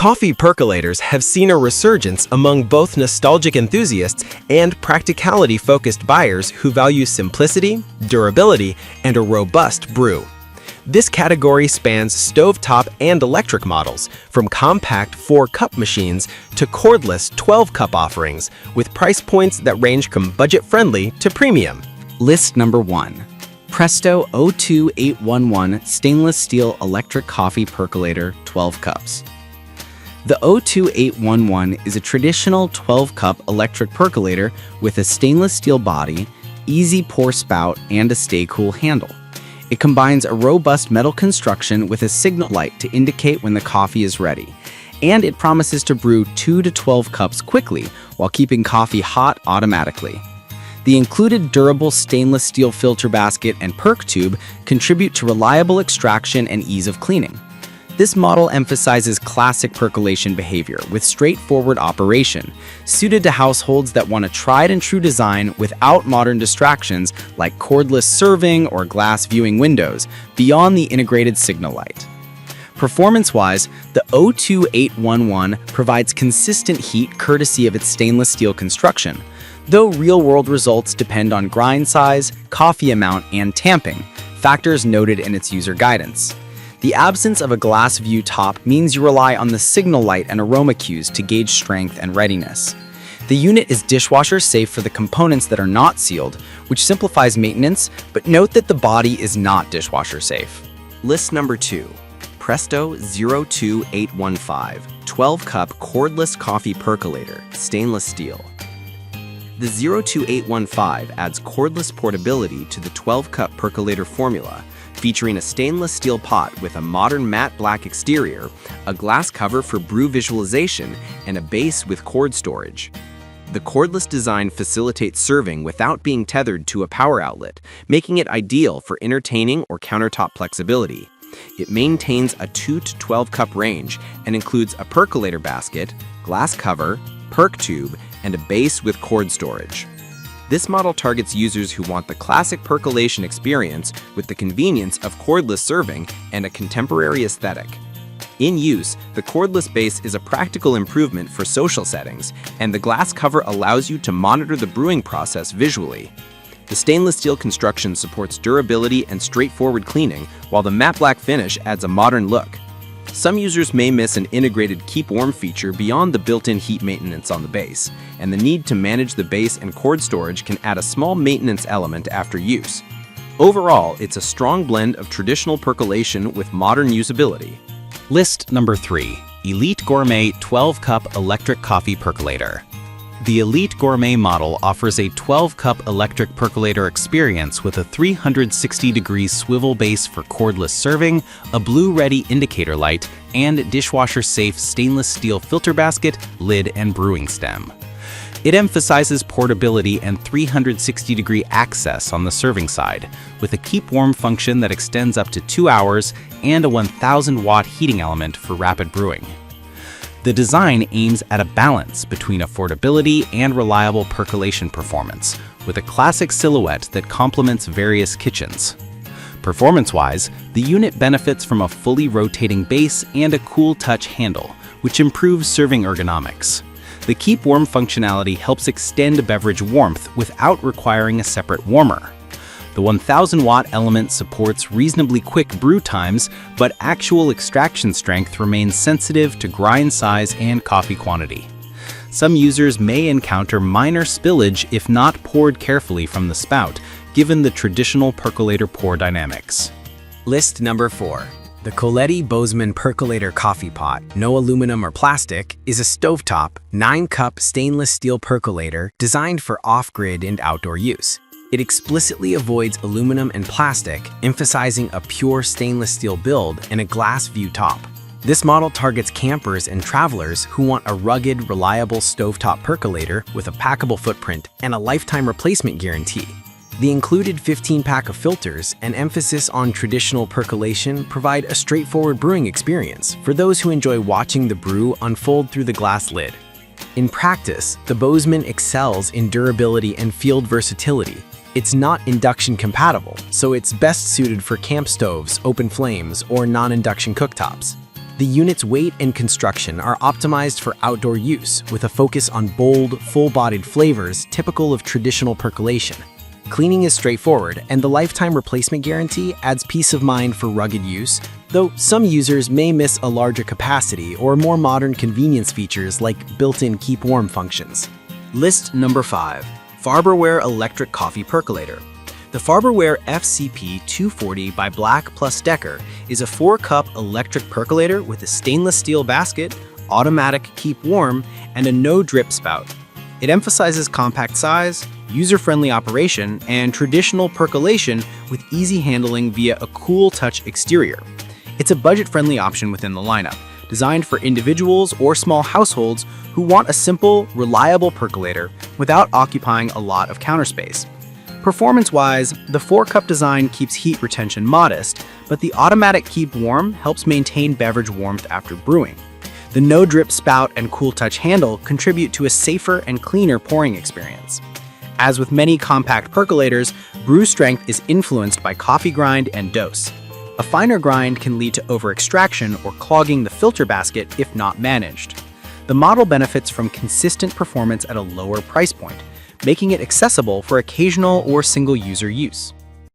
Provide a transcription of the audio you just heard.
Coffee percolators have seen a resurgence among both nostalgic enthusiasts and practicality-focused buyers who value simplicity, durability, and a robust brew. This category spans stovetop and electric models, from compact 4-cup machines to cordless 12-cup offerings, with price points that range from budget-friendly to premium. List number 1. Presto 02811 Stainless Steel Electric Coffee Percolator 12 Cups. The 02811 is a traditional 12-cup electric percolator with a stainless steel body, easy pour spout, and a stay-cool handle. It combines a robust metal construction with a signal light to indicate when the coffee is ready, and it promises to brew 2 to 12 cups quickly while keeping coffee hot automatically. The included durable stainless steel filter basket and perc tube contribute to reliable extraction and ease of cleaning. This model emphasizes classic percolation behavior with straightforward operation, suited to households that want a tried-and-true design without modern distractions like cordless serving or glass viewing windows beyond the integrated signal light. Performance-wise, the 02811 provides consistent heat courtesy of its stainless steel construction, though real-world results depend on grind size, coffee amount, and tamping, factors noted in its user guidance. The absence of a glass view top means you rely on the signal light and aroma cues to gauge strength and readiness. The unit is dishwasher safe for the components that are not sealed, which simplifies maintenance, but note that the body is not dishwasher safe. List number 2. Presto 02815 12-cup cordless coffee percolator, stainless steel. The 02815 adds cordless portability to the 12-cup percolator formula, featuring a stainless steel pot with a modern matte black exterior, a glass cover for brew visualization, and a base with cord storage. The cordless design facilitates serving without being tethered to a power outlet, making it ideal for entertaining or countertop flexibility. It maintains a 2 to 12 cup range and includes a percolator basket, glass cover, perc tube, and a base with cord storage. This model targets users who want the classic percolation experience with the convenience of cordless serving and a contemporary aesthetic. In use, the cordless base is a practical improvement for social settings, and the glass cover allows you to monitor the brewing process visually. The stainless steel construction supports durability and straightforward cleaning, while the matte black finish adds a modern look. Some users may miss an integrated keep warm feature beyond the built-in heat maintenance on the base, and the need to manage the base and cord storage can add a small maintenance element after use. Overall, it's a strong blend of traditional percolation with modern usability. List number 3. Elite Gourmet 12-cup electric coffee percolator. The Elite Gourmet model offers a 12-cup electric percolator experience with a 360-degree swivel base for cordless serving, a blue-ready indicator light, and dishwasher-safe stainless steel filter basket, lid, and brewing stem. It emphasizes portability and 360-degree access on the serving side, with a keep warm function that extends up to 2 hours and a 1,000-watt heating element for rapid brewing. The design aims at a balance between affordability and reliable percolation performance, with a classic silhouette that complements various kitchens. Performance-wise, the unit benefits from a fully rotating base and a cool touch handle, which improves serving ergonomics. The keep warm functionality helps extend beverage warmth without requiring a separate warmer. The 1,000-watt element supports reasonably quick brew times, but actual extraction strength remains sensitive to grind size and coffee quantity. Some users may encounter minor spillage if not poured carefully from the spout, given the traditional percolator pour dynamics. List number 4. The Coletti Bozeman Percolator Coffee Pot, no aluminum or plastic, is a stovetop, 9-cup stainless steel percolator designed for off-grid and outdoor use. It explicitly avoids aluminum and plastic, emphasizing a pure stainless steel build and a glass view top. This model targets campers and travelers who want a rugged, reliable stovetop percolator with a packable footprint and a lifetime replacement guarantee. The included 15-pack of filters and emphasis on traditional percolation provide a straightforward brewing experience for those who enjoy watching the brew unfold through the glass lid. In practice, the Bozeman excels in durability and field versatility. It's not induction compatible, so it's best suited for camp stoves, open flames, or non-induction cooktops. The unit's weight and construction are optimized for outdoor use, with a focus on bold, full-bodied flavors typical of traditional percolation. Cleaning is straightforward, and the lifetime replacement guarantee adds peace of mind for rugged use, though some users may miss a larger capacity or more modern convenience features like built-in keep warm functions. List number 5. Farberware Electric Coffee Percolator. The Farberware FCP240 by Black + Decker is a 4-cup electric percolator with a stainless steel basket, automatic keep warm, and a no-drip spout. It emphasizes compact size, user-friendly operation, and traditional percolation with easy handling via a cool touch exterior. It's a budget-friendly option within the lineup, designed for individuals or small households who want a simple, reliable percolator without occupying a lot of counter space. Performance-wise, the 4-cup design keeps heat retention modest, but the automatic keep warm helps maintain beverage warmth after brewing. The no-drip spout and cool touch handle contribute to a safer and cleaner pouring experience. As with many compact percolators, brew strength is influenced by coffee grind and dose. A finer grind can lead to over-extraction or clogging the filter basket if not managed. The model benefits from consistent performance at a lower price point, making it accessible for occasional or single-user use.